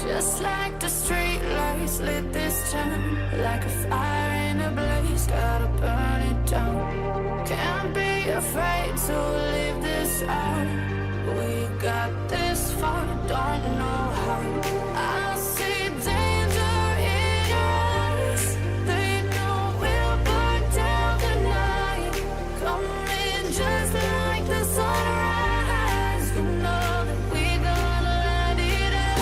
Just like the street lights lit this town, like a fire in a blaze, gotta burn it down. Can't be afraid to leave this out. We got this far, don't know how. I see danger in your eyes. They know we'll burn down the night. Coming just like the sunrise. You know that we're gonna let it out.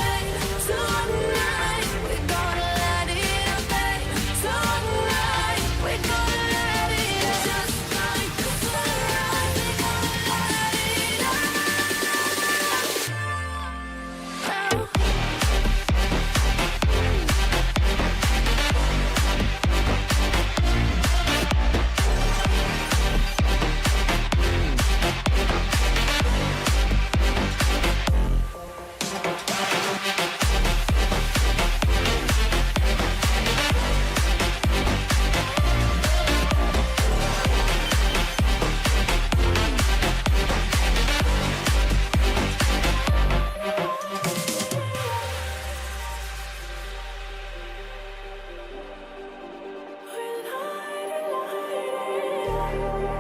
Tonight, we're gonna let it out. Tonight, we're gonna let it out. Just like the sunrise, we're gonna let it out.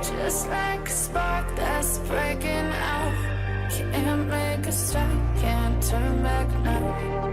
Just like a spark that's breaking out. Can't make a stop, can't turn back now.